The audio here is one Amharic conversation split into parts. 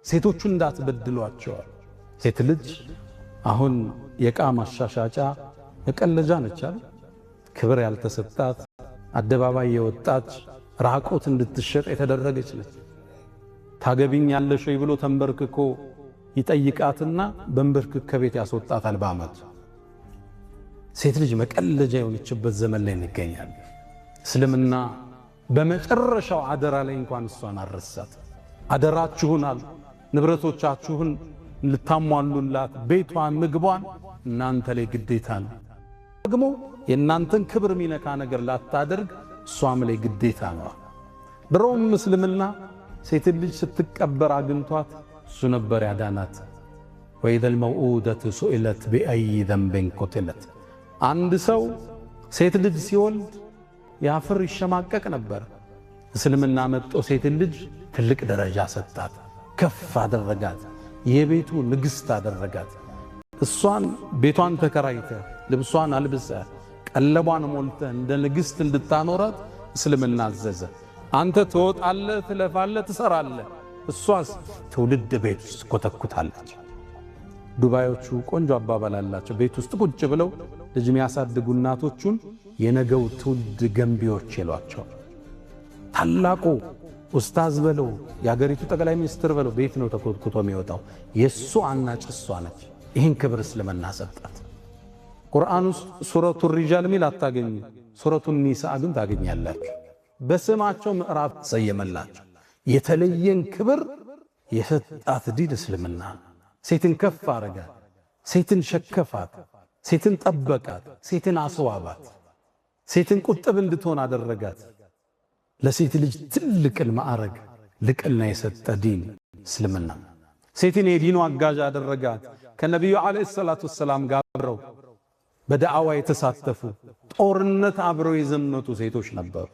ሴቶቹን እንዳትበድሏቸው። ሴት ልጅ አሁን የዕቃ ማሻሻጫ መቀለጃ ነች አይደል? ክብር ያልተሰጣት አደባባይ የወጣች ራቆት እንድትሸጥ የተደረገች ነች። ታገቢኛለሽ ወይ ብሎ ተንበርክኮ ይጠይቃትና በእንብርክክ ከቤት ያስወጣታል በአመት። ሴት ልጅ መቀለጃ የሆነችበት ዘመን ላይ እንገኛለን። እስልምና በመጨረሻው አደራ ላይ እንኳን እሷን አረሳት። አደራችሁን አሉ ንብረቶቻችሁን ልታሟሉላት ቤቷን ምግቧን እናንተ ላይ ግዴታ ነው። ደግሞ የእናንተን ክብር ሚነካ ነገር ላታደርግ እሷም ላይ ግዴታ ነው። ድሮም እስልምና ሴት ልጅ ስትቀበር አግኝቷት እሱ ነበር ያዳናት። ወኢዘል መውኡደቱ ሱኢለት ቢአይ ዘንብን ቁትለት። አንድ ሰው ሴት ልጅ ሲወልድ ያፍር ይሸማቀቅ ነበር። እስልምና መጥቶ ሴት ልጅ ትልቅ ደረጃ ሰጣት፣ ከፍ አደረጋት፣ የቤቱ ንግሥት አደረጋት። እሷን ቤቷን ተከራይተ ልብሷን አልብሰ ቀለቧን ሞልተ እንደ ንግሥት እንድታኖራት እስልምና አዘዘ። አንተ ትወጣለህ፣ ትለፋለህ፣ ትሰራለህ፣ እሷስ ትውልድ ቤት ውስጥ ኮተኩታለች። ዱባዮቹ ቆንጆ አባባል አላቸው። ቤት ውስጥ ቁጭ ብለው ልጅ የሚያሳድጉ እናቶቹን የነገው ትውልድ ገንቢዎች ይሏቸው። ታላቁ ኡስታዝ በለው የአገሪቱ ጠቅላይ ሚኒስትር በለው ቤት ነው ተኮትኩቶ የሚወጣው። የሱ አናጭ እሷ ነች። ይህን ክብር እስልምና ሰጣት። ቁርአን ውስጥ ሱረቱ ሪጃል ሚል አታገኙ፣ ሱረቱ ኒሳ ግን ታገኛላችሁ። በስማቸው ምዕራፍ ተሰየመላቸው። የተለየን ክብር የሰጣት ዲን እስልምና። ሴትን ከፍ አረጋት፣ ሴትን ሸከፋት፣ ሴትን ጠበቃት፣ ሴትን አስዋባት፣ ሴትን ቁጥብ እንድትሆን አደረጋት። ለሴት ልጅ ትልቅን ማዕረግ ልቅና የሰጠ ዲን እስልምና። ሴትን የዲኑ አጋዥ አደረጋት። ከነቢዩ ዓለይሂ ሰላቱ ወሰላም ጋር አብረው በዳዕዋ የተሳተፉ ጦርነት አብረው የዘመቱ ሴቶች ነበሩ።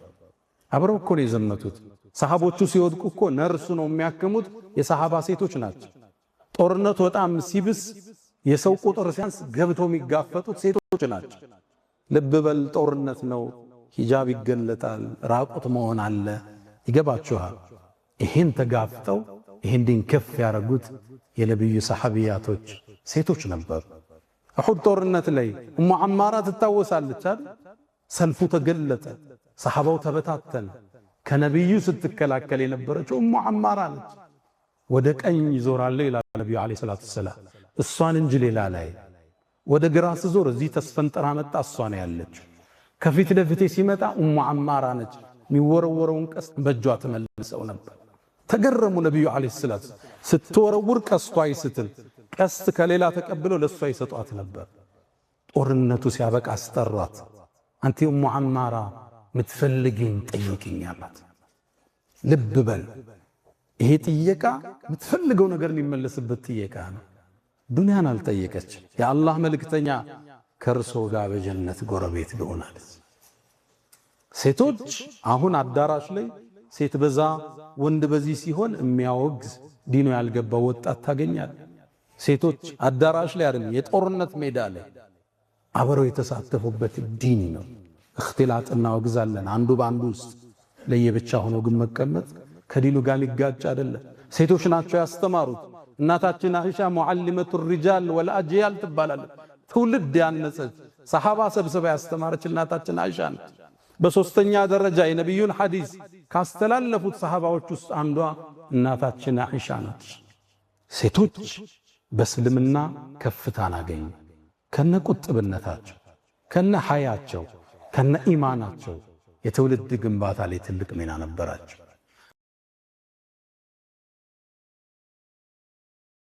አብረው እኮ ነው የዘመቱት። ሰሃቦቹ ሲወድቁ እኮ ነርሱ ነው የሚያክሙት የሰሃባ ሴቶች ናቸው። ጦርነቱ በጣም ሲብስ የሰው ቁጥር ሲያንስ ገብተው የሚጋፈጡት ሴቶች ናቸው። ልብ በል ጦርነት ነው፣ ሂጃብ ይገለጣል፣ ራቁት መሆን አለ። ይገባችኋል? ይሄን ተጋፍጠው ይሄን ዲን ከፍ ያደረጉት የነብዩ ሰሐቢያቶች ሴቶች ነበሩ። እሑድ ጦርነት ላይ ኡሙ አማራ ትታወሳለች አይደል? ሰልፉ ተገለጠ፣ ሰሐባው ተበታተነ። ከነብዩ ስትከላከል የነበረችው ኡሙ አማራ ነች። ወደ ቀኝ ይዞራል ይላል ነብዩ አለይሂ ሰላቱ ወሰላም፣ እሷን እንጂ ሌላ ላይ። ወደ ግራ ስዞር እዚህ ተስፈንጥራ መጣ፣ እሷ ነው ያለችው። ከፊት ለፊቴ ሲመጣ ኡሙ አማራ ነች። የሚወረወረውን ቀስት በእጇ ተመልሰው ነበር። ተገረሙ ነብዩ አለይሂ ሰላቱ ስትወረውር ቀስቷ ይስትል ቀስት ከሌላ ተቀብለው ለሷ ይሰጧት ነበር። ጦርነቱ ሲያበቃ አስጠሯት። አንቲ ኡሙ አማራ ምትፈልጊኝ ጠይቂኝ አላት። ልብ በል ይሄ ጥየቃ ምትፈልገው ነገር ሊመለስበት ጥየቃ ነው። ዱንያን አልጠየቀች። የአላህ መልእክተኛ ከርሶ ጋር በጀነት ጎረቤት ልሆናለች። ሴቶች አሁን አዳራሽ ላይ ሴት በዛ ወንድ በዚህ ሲሆን የሚያወግዝ ዲኑ ያልገባው ወጣት ታገኛል። ሴቶች አዳራሽ ላይ አይደለም የጦርነት ሜዳ ላይ አብረው የተሳተፉበት ዲን ነው። እክትላጥ እናወግዛለን። አንዱ በአንዱ ውስጥ ለየብቻ ሆኖ ግን መቀመጥ ከዲኑ ጋር ሊጋጭ አይደለም። ሴቶች ናቸው ያስተማሩት። እናታችን አይሻ ሙዓሊመቱ ሪጃል ወልአጅያል ትባላለች። ትውልድ ያነጸች ሰሃባ ሰብስባ ያስተማረች እናታችን አይሻ ነች። በሶስተኛ ደረጃ የነብዩን ሐዲስ ካስተላለፉት ሰሃባዎች ውስጥ አንዷ እናታችን አይሻ ነች። ሴቶች በእስልምና ከፍታን አገኙ። ከነ ቁጥብነታቸው፣ ከነ ሐያቸው፣ ከነ ኢማናቸው የትውልድ ግንባታ ላይ ትልቅ ሚና ነበራቸው።